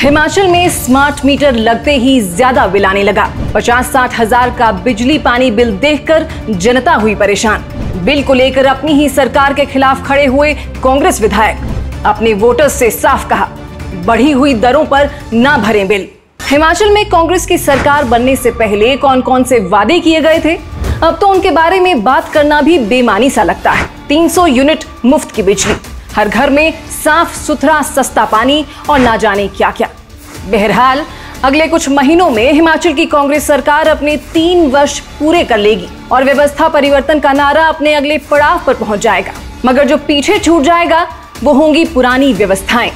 हिमाचल में smart meter लगते ही ज्यादा बिल आने लगा। 50-60 हजार का बिजली पानी बिल देखकर जनता हुई परेशान। बिल को लेकर अपनी ही सरकार के खिलाफ खड़े हुए कांग्रेस विधायक अपने वोटर्स से साफ कहा, बढ़ी हुई दरों पर ना भरें बिल। हिमाचल में कांग्रेस की सरकार बनने से पहले कौन कौन से वादे किए गए थे, अब तो उनके बारे में बात करना भी बेमानी सा लगता है। 300 यूनिट मुफ्त की बिजली, हर घर में साफ सुथरा सस्ता पानी और ना जाने क्या क्या। बहरहाल अगले कुछ महीनों में हिमाचल की कांग्रेस सरकार अपने 3 वर्ष पूरे कर लेगी और व्यवस्था परिवर्तन का नारा अपने अगले पड़ाव पर पहुंच जाएगा। मगर जो पीछे छूट जाएगा वो होंगी पुरानी व्यवस्थाएं,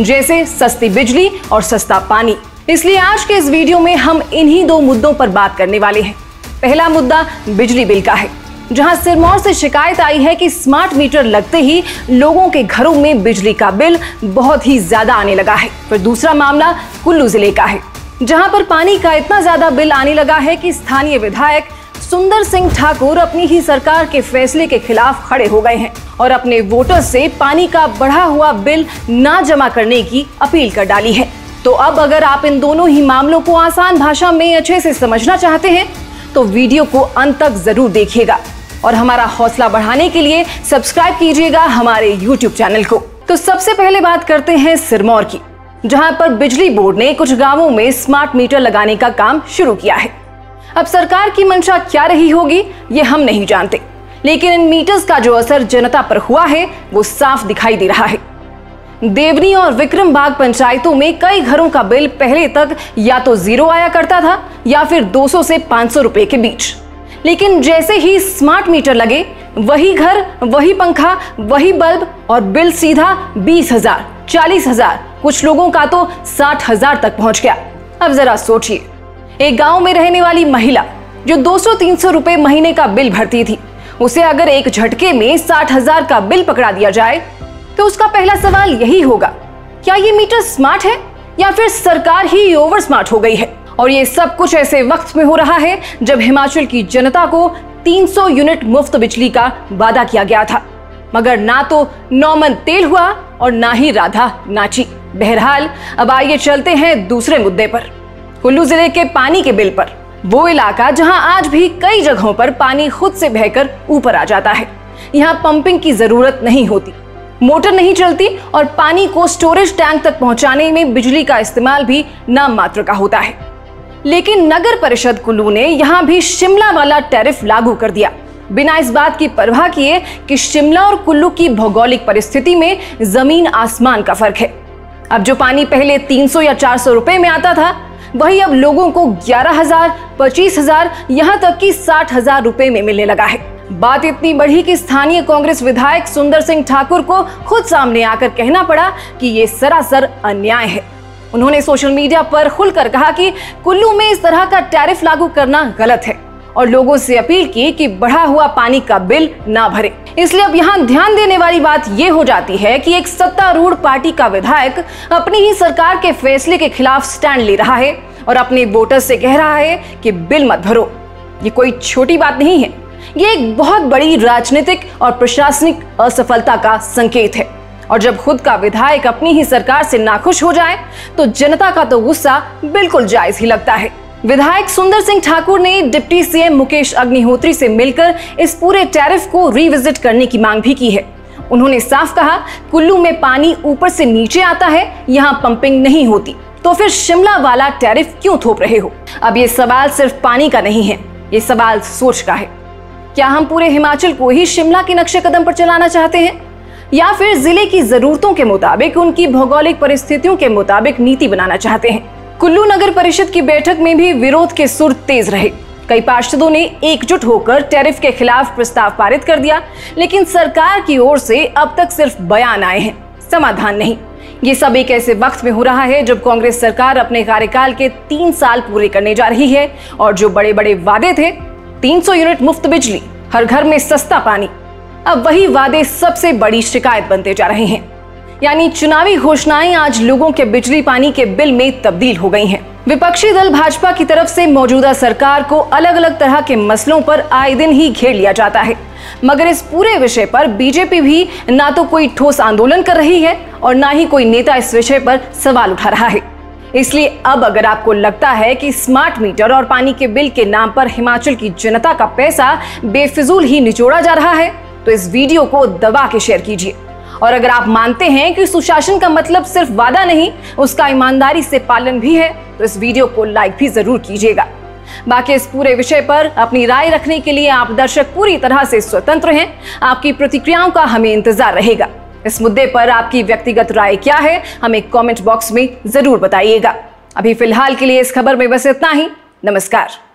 जैसे सस्ती बिजली और सस्ता पानी। इसलिए आज के इस वीडियो में हम इन्हीं 2 मुद्दों पर बात करने वाले हैं। पहला मुद्दा बिजली बिल का है, जहां सिरमौर से शिकायत आई है कि स्मार्ट मीटर लगते ही लोगों के घरों में बिजली का बिल बहुत ही ज्यादा आने लगा है। फिर दूसरा मामला कुल्लू जिले का है, जहां पर पानी का इतना ज्यादा बिल आने लगा है कि स्थानीय विधायक सुंदर सिंह ठाकुर अपनी ही सरकार के फैसले के खिलाफ खड़े हो गए हैं और अपने वोटर्स से पानी का बढ़ा हुआ बिल ना जमा करने की अपील कर डाली है। तो अब अगर आप इन दोनों ही मामलों को आसान भाषा में अच्छे से समझना चाहते हैं तो वीडियो को अंत तक जरूर देखिएगा और हमारा हौसला बढ़ाने के लिए सब्सक्राइब कीजिएगा हमारे YouTube चैनल को। तो सबसे पहले बात करते हैं सिरमौर की, जहां पर बिजली बोर्ड ने कुछ गांवों में स्मार्ट मीटर लगाने का काम शुरू किया है। अब सरकार की मंशा क्या रही होगी ये हम नहीं जानते, लेकिन इन मीटर्स का जो असर जनता पर हुआ है वो साफ दिखाई दे रहा है। देवनी और विक्रम बाग पंचायतों में कई घरों का बिल पहले तक या तो 0 आया करता था या फिर 200 से 500 रुपए के बीच, लेकिन जैसे ही स्मार्ट मीटर लगे वही घर, वही पंखा, वही बल्ब और बिल सीधा 20,000, 40,000, कुछ लोगों का तो 60,000 तक पहुंच गया। अब जरा सोचिए, एक गांव में रहने वाली महिला जो 200-300 रुपए महीने का बिल भरती थी, उसे अगर एक झटके में 60,000 का बिल पकड़ा दिया जाए तो उसका पहला सवाल यही होगा, क्या ये मीटर स्मार्ट है या फिर सरकार ही ओवर स्मार्ट हो गई है। और ये सब कुछ ऐसे वक्त में हो रहा है जब हिमाचल की जनता को 300 यूनिट मुफ्त बिजली का वादा किया गया था, मगर ना तो नौमन तेल हुआ और ना ही राधा नाची। बहरहाल अब आइए चलते हैं दूसरे मुद्दे पर, कुल्लू जिले के पानी के बिल पर। वो इलाका जहां आज भी कई जगहों पर पानी खुद से बहकर ऊपर आ जाता है। यहाँ पंपिंग की जरूरत नहीं होती, मोटर नहीं चलती और पानी को स्टोरेज टैंक तक पहुंचाने में बिजली का इस्तेमाल भी नाम मात्र का होता है। लेकिन नगर परिषद कुल्लू ने यहां भी शिमला वाला टैरिफ लागू कर दिया, बिना इस बात की परवाह किए कि शिमला और कुल्लू की भौगोलिक परिस्थिति में जमीन आसमान का फर्क है। अब जो पानी पहले 300 या 400 रुपए में आता था, वही अब लोगों को 11,000, 25,000, यहां तक कि 60,000 रुपए में मिलने लगा है। बात इतनी बढ़ी कि स्थानीय कांग्रेस विधायक सुंदर सिंह ठाकुर को खुद सामने आकर कहना पड़ा कि ये सरासर अन्याय है। उन्होंने सोशल मीडिया पर खुलकर कहा कि कुल्लू में इस तरह का टैरिफ लागू करना गलत है और लोगों से अपील की कि बढ़ा हुआ पानी का बिल ना भरे। इसलिए अब यहाँ ध्यान देने वाली बात ये हो जाती है कि एक सत्तारूढ़ पार्टी का विधायक अपनी ही सरकार के फैसले के खिलाफ स्टैंड ले रहा है और अपने वोटर्स से कह रहा है कि बिल मत भरो। ये कोई छोटी बात नहीं है, ये एक बहुत बड़ी राजनीतिक और प्रशासनिक असफलता का संकेत है। और जब खुद का विधायक अपनी ही सरकार से नाखुश हो जाए तो जनता का तो गुस्सा बिल्कुल जायज ही लगता है। विधायक सुंदर सिंह ठाकुर ने डिप्टी सीएम मुकेश अग्निहोत्री से मिलकर इस पूरे टैरिफ को रिविजिट करने की मांग भी की है। उन्होंने साफ कहा, कुल्लू में पानी ऊपर से नीचे आता है, यहाँ पंपिंग नहीं होती, तो फिर शिमला वाला टैरिफ क्यों थोप रहे हो। अब ये सवाल सिर्फ पानी का नहीं है, ये सवाल सोच का है। क्या हम पूरे हिमाचल को ही शिमला के नक्शे कदम पर चलाना चाहते हैं या फिर जिले की जरूरतों के मुताबिक, उनकी भौगोलिक परिस्थितियों के मुताबिक नीति बनाना चाहते हैं। कुल्लू नगर परिषद की बैठक में भी विरोध के सुर तेज रहे। कई पार्षदों ने एकजुट होकर टैरिफ के खिलाफ प्रस्ताव पारित कर दिया, लेकिन सरकार की ओर से अब तक सिर्फ बयान आए हैं, समाधान नहीं। ये सब एक ऐसे वक्त में हो रहा है जब कांग्रेस सरकार अपने कार्यकाल के 3 साल पूरे करने जा रही है और जो बड़े बड़े वादे थे, 300 यूनिट मुफ्त बिजली, हर घर में सस्ता पानी, अब वही वादे सबसे बड़ी शिकायत बनते जा रहे हैं। यानी चुनावी घोषणाएं आज लोगों के बिजली पानी के बिल में तब्दील हो गई हैं। विपक्षी दल भाजपा की तरफ से मौजूदा सरकार को अलग अलग तरह के मसलों पर आए दिन ही घेर लिया जाता है, मगर इस पूरे विषय पर बीजेपी भी ना तो कोई ठोस आंदोलन कर रही है और ना ही कोई नेता इस विषय पर सवाल उठा रहा है। इसलिए अब अगर आपको लगता है कि स्मार्ट मीटर और पानी के बिल के नाम पर हिमाचल की जनता का पैसा बेफिजूल ही निचोड़ा जा रहा है तो इस वीडियो को दबा के शेयर कीजिए। और अगर आप मानते हैं कि सुशासन का मतलब सिर्फ वादा नहीं, उसका ईमानदारी से पालन भी है, तो इस वीडियो को लाइक भी जरूर कीजिएगा। बाकी इस पूरे विषय पर अपनी राय रखने के लिए आप दर्शक पूरी तरह से स्वतंत्र हैं। आपकी प्रतिक्रियाओं का हमें इंतजार रहेगा। इस मुद्दे पर आपकी व्यक्तिगत राय क्या है, हमें कमेंट बॉक्स में जरूर बताइएगा। अभी फिलहाल के लिए इस खबर में बस इतना ही। नमस्कार।